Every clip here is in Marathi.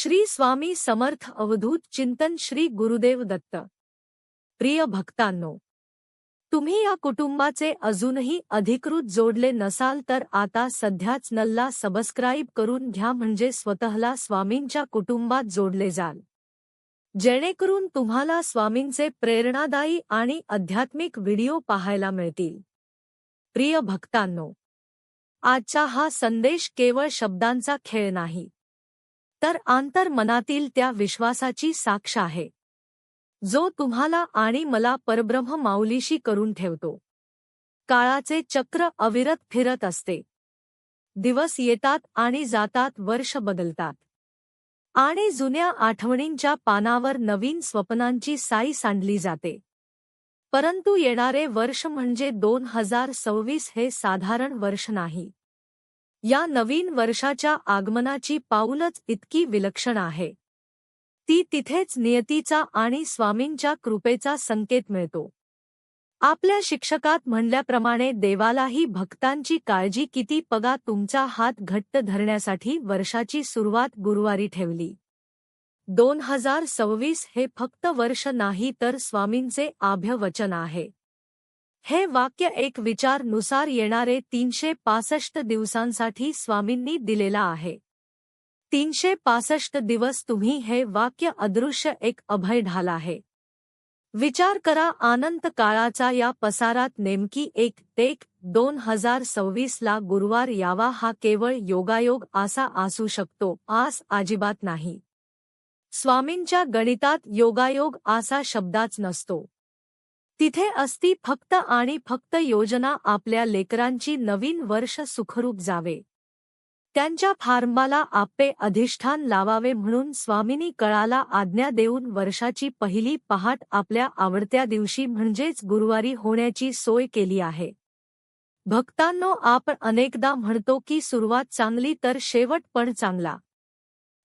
श्री स्वामी समर्थ अवधूत चिंतन श्री गुरुदेव दत्त। प्रिय भक्तांनो, तुम्ही या कुटुंबाचे अजूनही अधिकृत जोडले नसाल तर आता सध्याच नल्ला सबस्क्राईब करून घ्या, म्हणजे स्वतःला स्वामींच्या कुटुंबात जोडले जाल, जेणेकरून तुम्हाला स्वामींचे प्रेरणादायी आणि आध्यात्मिक व्हिडिओ पाहायला मिळतील। प्रिय भक्तांनो, आजचा हा संदेश केवळ शब्दांचा खेळ नाही, तर अंतर्मनातील त्या विश्वासाची साक्ष आहे, जो तुम्हाला आणि मला परब्रह्म माऊलीशी करून ठेवतो। काळाचे चक्र अविरत फिरत असते। दिवस येतात आणि जातात, वर्ष बदलतात आणि जुन्या आठवणींच्या पानावर नवीन स्वप्नांची साई सांडली जाते। परंतु येणारे वर्ष म्हणजे 2026 हे साधारण वर्ष नाही। या नवीन वर्षाच्या आगमनाची पाऊलच इतकी विलक्षण आहे, ती तिथेच नियतीचा आणि स्वामींच्या कृपेचा संकेत मिळतो। आपल्या शिक्षकात म्हणल्याप्रमाणे देवालाही भक्तांची काळजी किती, बघा तुमचा हात घट्ट धरण्यासाठी वर्षाची सुरुवात गुरुवारी ठेवली। 2026 हे फक्त वर्ष नाही, तर स्वामींचे आभ्य वचन आहे। हे वाक्य एक विचार नुसार येणारे 365 दिवसांसाठी स्वामींनी दिलेला आहे। 365 दिवस तुम्ही हे वाक्य अदृश्य एक अभय ढाल आहे। विचार करा, अनंत काळाचा या पसारात नेमकी 1/1/2026 ला गुरुवार यावा, हा केवळ योगायोग असा असू शकतो? अजिबात नाही। स्वामींच्या गणितात योगायोग असा शब्दाच नसतो। तिथे असती फक्त आणि फक्त योजना, आपल्या लेकरांची नवीन वर्ष सुखरूप जावे, त्यांच्या फार्माला आपे अधिष्ठान लावावे, म्हणून स्वामींनी कळाला आज्ञा देऊन वर्षाची पहिली पहाट आपल्या आवडत्या दिवशी म्हणजेच गुरुवारी होण्याची सोय केली आहे। भक्तांनो, आपण अनेकदा म्हणतो की सुरुवात चांगली तर शेवट पण चांगला।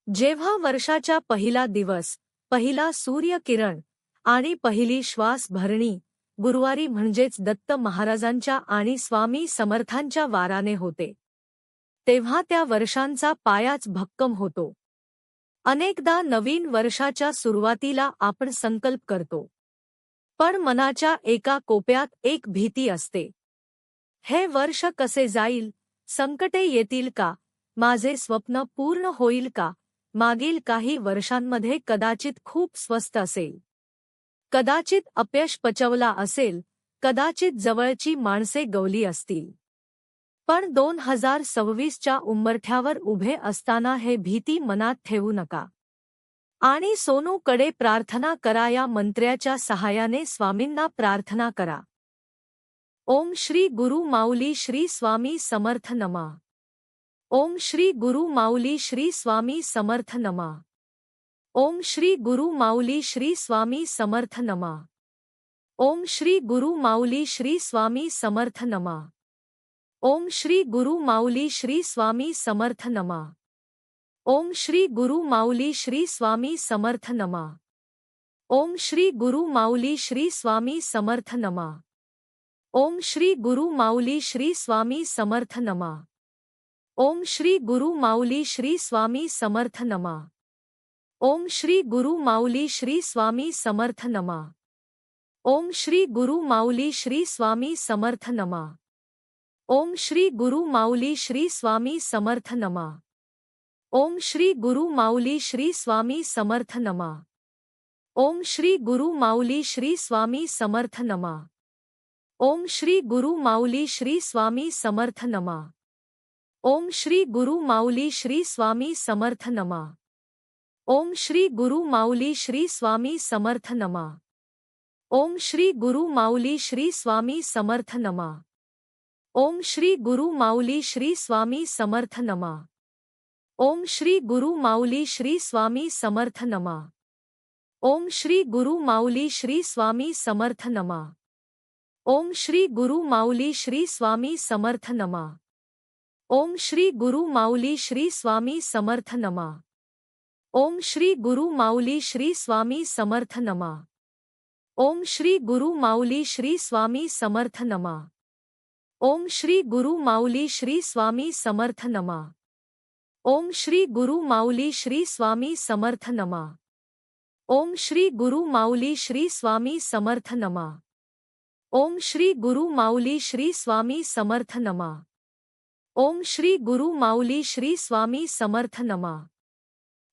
जेव्हा वर्षाचा पहिला दिवस, पहिला सूर्यकिरण आणि पहिली श्वास भरणी गुरुवारी म्हणजेच दत्त महाराजांच्या आणि स्वामी समर्थांच्या वाराने होते, तेव्हा त्या वर्षांचा पायाच भक्कम होतो। अनेकदा नवीन वर्षाच्या सुरुवातीला आपण संकल्प करतो, पण मनाच्या एका कोपऱ्यात एक भीती असते। हे वर्ष कसे जाईल? संकटे येतील का? माझे स्वप्न पूर्ण होईल का? मागील काही वर्षांमध्ये कदाचित खूप स्वस्त असेल, कदाचित अपयश पचवला असेल, कदाचित जवळची माणसे गवली असतील, पण 2026 च्या उंबरठ्यावर उभे असताना हे भीती मनात ठेवू नका आणि सोनूकडे प्रार्थना करा। या मंत्र्याच्या सहाय्याने स्वामींना प्रार्थना करा। ओम श्री गुरु माऊली श्री स्वामी समर्थ नमः। ओम श्री गुरु माऊली श्री स्वामी समर्थ नमः। ओम श्री गुरु माऊली श्री स्वामी समर्थ नमः। ओम श्री गुरु माऊली श्री स्वामी समर्थ नमः। ओम श्री गुरु माऊली श्री स्वामी समर्थ नमः। ओम श्री गुरु माऊली श्री स्वामी समर्थ नमः। ओम श्री गुरु माऊली श्री स्वामी समर्थ नमः। ओम श्री गुरु माऊली श्री स्वामी समर्थ नमः। ओम श्री गुरु माऊली श्री स्वामी समर्थ नमः। ओम श्री गुरु माऊली श्री स्वामी समर्थ नमः। ओम श्री गुरु माऊली श्री स्वामी समर्थ नमः। ओम श्री गुरु माऊली श्री स्वामी समर्थ नमः। ओम श्री गुरु माऊली श्री स्वामी समर्थ नमः। ओम श्री गुरु माऊली श्री स्वामी समर्थ नमः। ओम श्री गुरु माऊली श्री स्वामी समर्थ नमः। ओम श्री गुरु माऊली श्री स्वामी समर्थ नमः। ओम श्री गुरु माऊली श्री स्वामी समर्थ नमः। ओम श्री गुरु माऊली श्री स्वामी समर्थ नमः। ओम श्री गुरु माऊली श्री स्वामी समर्थ नमः। ओम श्री गुरु माऊली श्री स्वामी समर्थ नमः। ओम श्री गुरु माऊली श्री स्वामी समर्थ नमः। ओम श्री गुरु माऊली श्री स्वामी समर्थ नमः। ओम श्री गुरु माऊली श्री स्वामी समर्थ नमः। ओम श्री गुरु माऊली श्री स्वामी समर्थ नमः। ओम श्री गुरु माऊली श्री स्वामी समर्थ नमः। ओम श्री गुरु माऊली श्री स्वामी समर्थ नमः। ओम श्री गुरु माऊली श्री स्वामी समर्थ नमा। ओम श्री गुरु माऊली श्री स्वामी समर्थ नमा। ओम श्री गुरु माऊली श्री स्वामी समर्थ नमा। ओम श्री गुरु माऊली श्री स्वामी समर्थ नमा।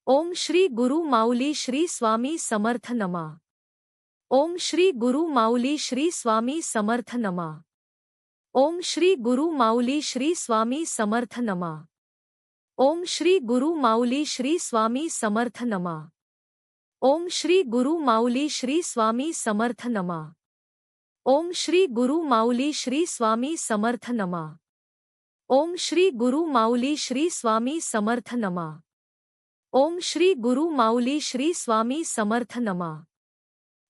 ओम श्री गुरु माऊली श्री स्वामी समर्थ नमा। ओम श्री गुरु माऊली श्री स्वामी समर्थ नमा। ओम श्री गुरु माऊली श्री स्वामी समर्थ नमा। ओम श्री गुरु माऊली श्री स्वामी समर्थ नमा। ओम श्री गुरु माऊली श्री स्वामी समर्थ नमा। ओम श्री गुरु माऊली श्री स्वामी समर्थ नमा। ओम श्री गुरु माऊली श्री स्वामी समर्थ नमा। ओम श्री गुरु माऊली श्री स्वामी समर्थ नमा।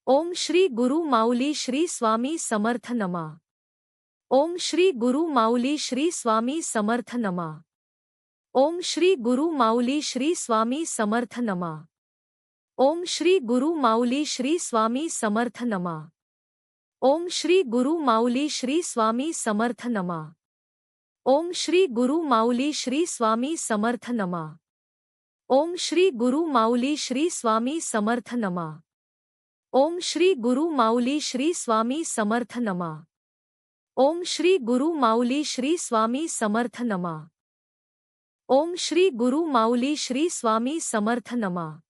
ओम श्री गुरु माऊली श्री स्वामी समर्थ नमा। ओम श्री गुरु माऊली श्री स्वामी समर्थ नमा। ओम श्री गुरु माऊली श्री स्वामी समर्थ नमा। ओम श्री गुरु माऊली श्री स्वामी समर्थ नमा। ओम श्री गुरु माऊली श्री स्वामी समर्थ नमा। ओम श्री गुरु माऊली श्री स्वामी समर्थ नमा। ओम श्री गुरु माऊली श्री स्वामी समर्थ नमा। ओम श्री गुरु माऊली श्री स्वामी समर्थ नमा। ओम श्री गुरु माऊली श्री स्वामी समर्थ नमा। ओम श्री गुरु माऊली श्री स्वामी समर्थ नमा।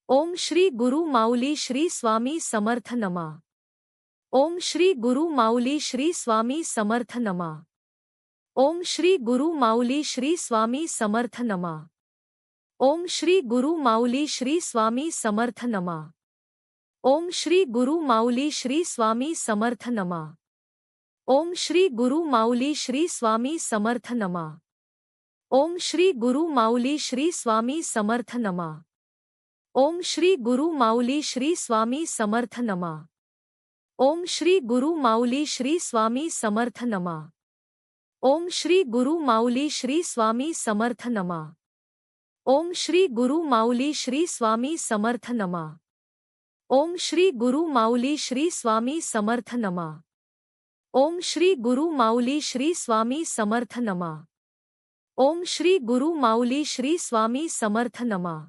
ओम श्री गुरु माऊली श्री स्वामी समर्थ नमा। ओम श्री गुरु माऊली श्री स्वामी समर्थ नमा। ओम श्री गुरु माऊली श्री स्वामी समर्थ नमा। ओम श्री गुरु माऊली श्री स्वामी समर्थ नमा। ओम श्री गुरु माऊली श्री स्वामी समर्थ नमा। ओम श्री गुरु माऊली श्री स्वामी समर्थ नमा। ओम श्री गुरु माऊली श्री स्वामी समर्थ नमा। ओम श्री गुरु माऊली श्री स्वामी समर्थ नमा। ओम श्री गुरु माऊली श्री स्वामी समर्थ नमा। ओम श्री गुरु माऊली श्री स्वामी समर्थ नमा। ओम श्री गुरु माऊली श्री स्वामी समर्थ नमा। ओम श्री गुरु माऊली श्री स्वामी समर्थ नमा। ओम श्री गुरु माऊली श्री स्वामी समर्थ नमा। ओम श्री गुरु माऊली श्री स्वामी समर्थ नमा। ओम श्री गुरु माऊली श्री स्वामी समर्थ नमा।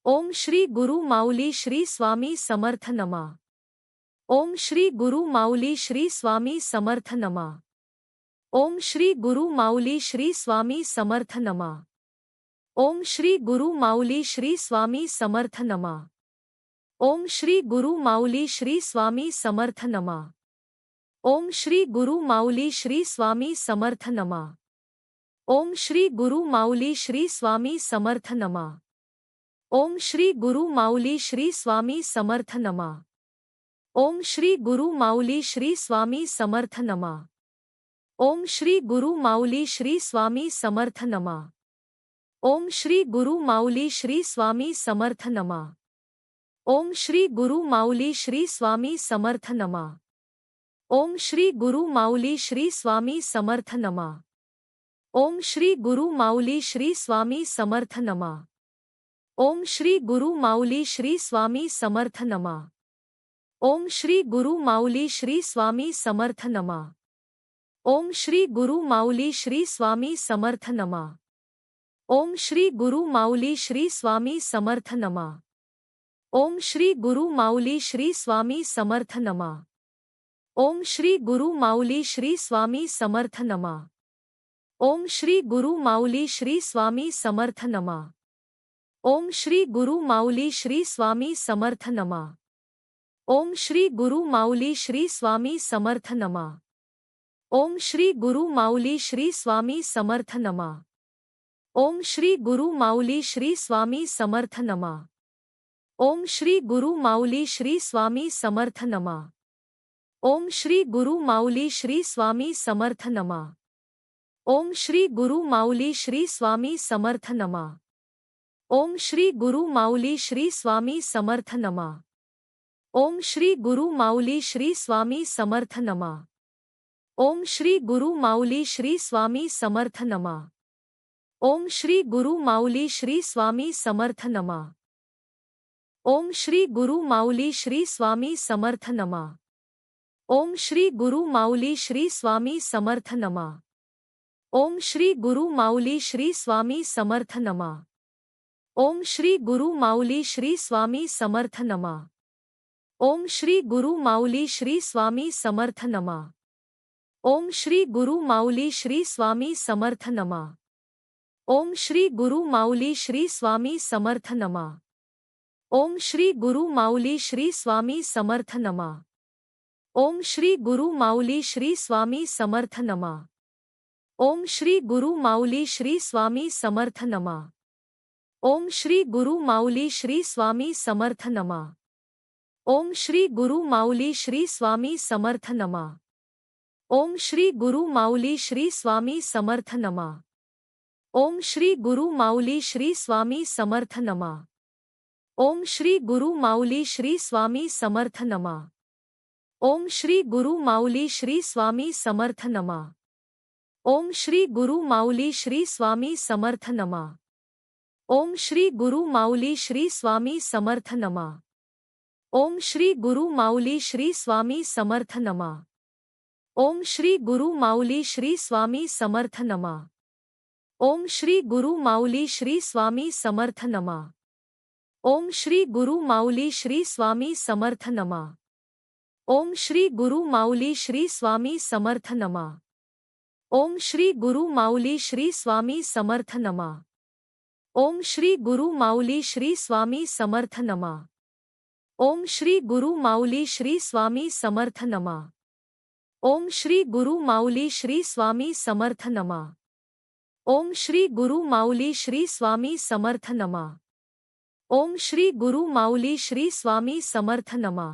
ओम श्री गुरु माऊली श्री स्वामी समर्थ नमा। ओम श्री गुरु माऊली श्री स्वामी समर्थ नमा। ओम श्री गुरु माऊली श्री स्वामी समर्थ नमा। ओम श्री गुरु माऊली श्री स्वामी समर्थ नमा। ओम श्री गुरु माऊली श्री स्वामी समर्थ नमा। ओम श्री गुरु माऊली श्री स्वामी समर्थ नमा। ओम श्री गुरु माऊली श्री स्वामी समर्थ नमा। ओम श्री गुरु माऊली श्री स्वामी समर्थ नमा। ओम श्री गुरु माऊली श्री स्वामी समर्थ नमा। ओम श्री गुरु माऊली श्री स्वामी समर्थ नमा। ओम श्री गुरु माऊली श्री स्वामी समर्थ नमा। ओम श्री गुरु माऊली श्री स्वामी समर्थ नमा। ओम श्री गुरु माऊली श्री स्वामी समर्थ नमा। ओम श्री गुरु माऊली श्री स्वामी समर्थ नमा। ओम श्री गुरु माऊली श्री स्वामी समर्थ नमा। ओम श्री गुरु माऊली श्री स्वामी समर्थ नमा। ओम श्री गुरु माऊली श्री स्वामी समर्थ नमा। ओम श्री गुरु माऊली श्री स्वामी समर्थ नमा। ओम श्री गुरु माऊली श्री स्वामी समर्थ नमा। ओम श्री गुरु माऊली श्री स्वामी समर्थ नमा। ओम श्री गुरु माऊली श्री स्वामी समर्थ नमा। ओम श्री गुरु माऊली श्री स्वामी समर्थ नमा। ओम श्री गुरु माऊली श्री स्वामी समर्थ नमा। ओम श्री गुरु माऊली श्री स्वामी समर्थ नमा। ओम श्री गुरु माऊली श्री स्वामी समर्थ नमा। ओम श्री गुरु माऊली श्री स्वामी समर्थ नमा। ओम श्री गुरु माऊली श्री स्वामी समर्थ नमा। ओम श्री गुरु माऊली श्री स्वामी समर्थ नमा। ओम श्री गुरु माऊली श्री स्वामी समर्थ नमा। ओम श्री गुरु माऊली श्री स्वामी समर्थ नमा। ओम श्री गुरु माऊली श्री स्वामी समर्थ नमा। ओम श्री गुरु माऊली श्री स्वामी समर्थ नमा। ओम श्री गुरु माऊली श्री स्वामी समर्थ नमा। ओम श्री गुरु माऊली श्री स्वामी समर्थ नमा। ओम श्री गुरु माऊली श्री स्वामी समर्थ नमा। ओम श्री गुरु माऊली श्री स्वामी समर्थ नमा। ओम श्री गुरु माऊली श्री स्वामी समर्थ नमा। ओम श्री गुरु माऊली श्री स्वामी समर्थ नमा। ओम श्री गुरु माऊली श्री स्वामी समर्थ नमा। ओम श्री गुरु माऊली श्री स्वामी समर्थ नमा। ओम श्री गुरु माऊली श्री स्वामी समर्थ नमा। ओम श्री गुरु माऊली श्री स्वामी समर्थ नमा। ओम श्री गुरु माऊली श्री स्वामी समर्थ नमा। ओम श्री गुरु माऊली श्री स्वामी समर्थ नमा। ओम श्री गुरु माऊली श्री स्वामी समर्थ नमा। ओम श्री गुरु माऊली श्री स्वामी समर्थ नमा। ओम श्री गुरु माऊली श्री स्वामी समर्थ नमा। ओम श्री गुरु माऊली श्री स्वामी समर्थ नमा। ओम श्री गुरु माऊली श्री स्वामी समर्थ नमा। ओम श्री गुरु माऊली श्री स्वामी समर्थ नमा। ओम श्री गुरु माऊली श्री स्वामी समर्थ नमा। ओम श्री गुरु माऊली श्री स्वामी समर्थ नमा। ओम श्री गुरु माऊली श्री स्वामी समर्थ नमा। ओम श्री गुरु माऊली श्री स्वामी समर्थ नमा। ओम श्री गुरु माऊली श्री स्वामी समर्थ नमा। ओम श्री गुरु माऊली श्री स्वामी समर्थ नमा। ओम श्री गुरु माऊली श्री स्वामी समर्थ नमा। ओम श्री गुरु माऊली श्री स्वामी समर्थ नमा। ओम श्री गुरु माऊली श्री स्वामी समर्थ नमा। ओम श्री गुरु माऊली श्री स्वामी समर्थ नमा। ओम श्री गुरु माऊली श्री स्वामी समर्थ नमा।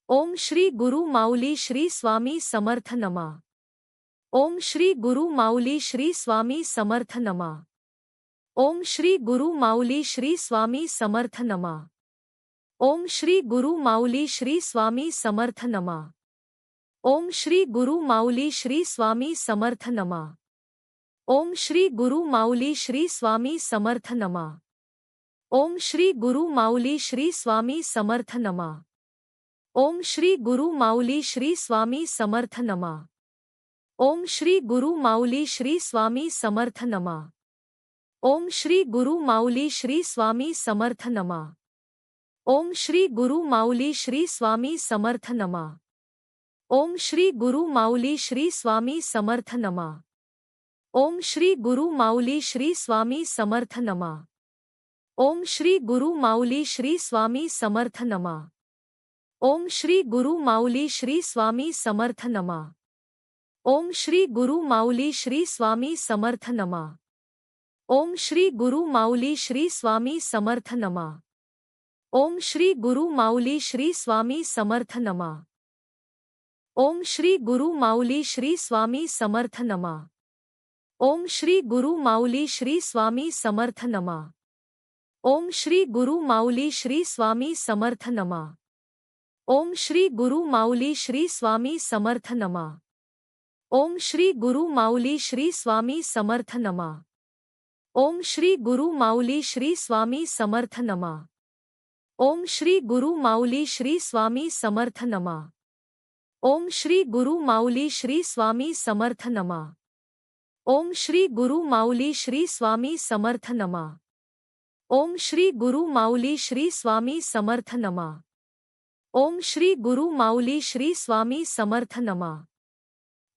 ओम श्री गुरु माऊली श्री स्वामी समर्थ नमा। ओम श्री गुरु माऊली श्री स्वामी समर्थ नमा। ओम श्री गुरु माऊली श्री स्वामी समर्थ नमा। ओम श्री गुरु माऊली श्री स्वामी समर्थ नमा। ओम श्री गुरु माऊली श्री स्वामी समर्थ नमा। ओम श्री गुरु माऊली श्री स्वामी समर्थ नमा। ओम श्री गुरु माऊली श्री स्वामी समर्थ नमा। ओम श्री गुरु माऊली श्री स्वामी समर्थ नमा। ओम श्री गुरु माऊली श्री स्वामी समर्थ नमा। ओम श्री गुरु माऊली श्री स्वामी समर्थ नमा। ओम श्री गुरु माऊली श्री स्वामी समर्थ नमा। ओम श्री गुरु माऊली श्री स्वामी समर्थ नमा। ओम श्री गुरु माऊली श्री स्वामी समर्थ नमा। ओम श्री गुरु माऊली श्री स्वामी समर्थ नमा। ओम श्री गुरु माऊली श्री स्वामी समर्थ नमा। ओम श्री गुरु माऊली श्री स्वामी समर्थ नमा। ओम श्री गुरु माऊली श्री स्वामी समर्थ नमा। ओम श्री गुरु माऊली श्री स्वामी समर्थ नमा। ओम श्री गुरु माऊली श्री स्वामी समर्थ नमा। ओम श्री गुरु माऊली श्री स्वामी समर्थ नमा। ओम श्री गुरु माऊली श्री स्वामी समर्थ नमा। ओम श्री गुरु माऊली श्री स्वामी समर्थ नमा। ओम श्री गुरु माऊली श्री स्वामी समर्थ नमा। ओम श्री गुरु माऊली श्री स्वामी समर्थ नमा। ओम श्री गुरु माऊली श्री स्वामी समर्थ नमा। ओम श्री गुरु माऊली श्री स्वामी समर्थ नमा। ओम श्री गुरु माऊली श्री स्वामी समर्थ नमा। ओम श्री गुरु माऊली श्री स्वामी समर्थ नमा।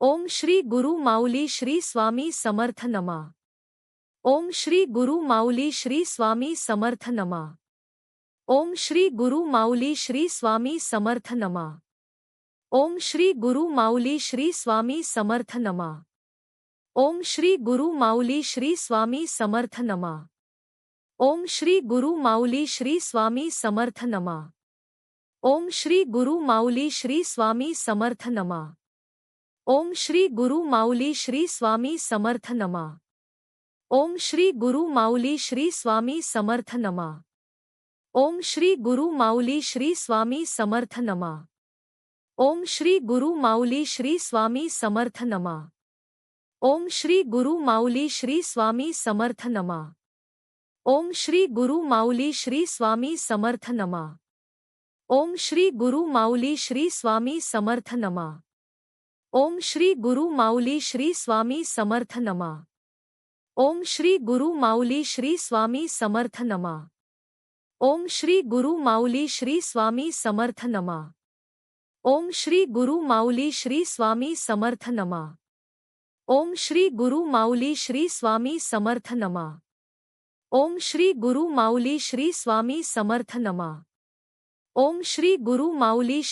ओम श्री गुरु माऊली श्री स्वामी समर्थ नमा। ओम श्री गुरु माऊली श्री स्वामी समर्थ नमा। ओम श्री गुरु माऊली श्री स्वामी समर्थ नमा। ओम श्री गुरु माऊली श्री स्वामी समर्थ नमा। ओम श्री गुरु माऊली श्री स्वामी समर्थ नमा। ओम श्री गुरु माऊली श्री स्वामी समर्थ नमा। ओम श्री गुरु माऊली श्री स्वामी समर्थ नमा। ओम श्री गुरु माऊली श्री स्वामी समर्थ नमा। ओम श्री गुरु माऊली श्री स्वामी समर्थ नमा। ओम श्री गुरु माऊली श्री स्वामी समर्थ नमा। ओम श्री गुरु माऊली श्री स्वामी समर्थ नमा। ओम श्री गुरु माऊली श्री स्वामी समर्थ नमा। ओम श्री गुरु माऊली श्री स्वामी समर्थ नमा। ओम श्री गुरु माऊली श्री स्वामी समर्थ नमा। ओम श्री गुरु माऊली श्री स्वामी समर्थ नमा। ओम श्री गुरु माऊली श्री स्वामी समर्थ नमा। ओम श्री गुरु माऊली श्री स्वामी समर्थ नमा। ओम श्री गुरु माऊली श्री स्वामी समर्थ नमा। ओम श्री गुरु माऊली श्री स्वामी समर्थ नमा। ओम श्री गुरु माऊली श्री स्वामी समर्थ नमा। ओम श्री गुरु माऊली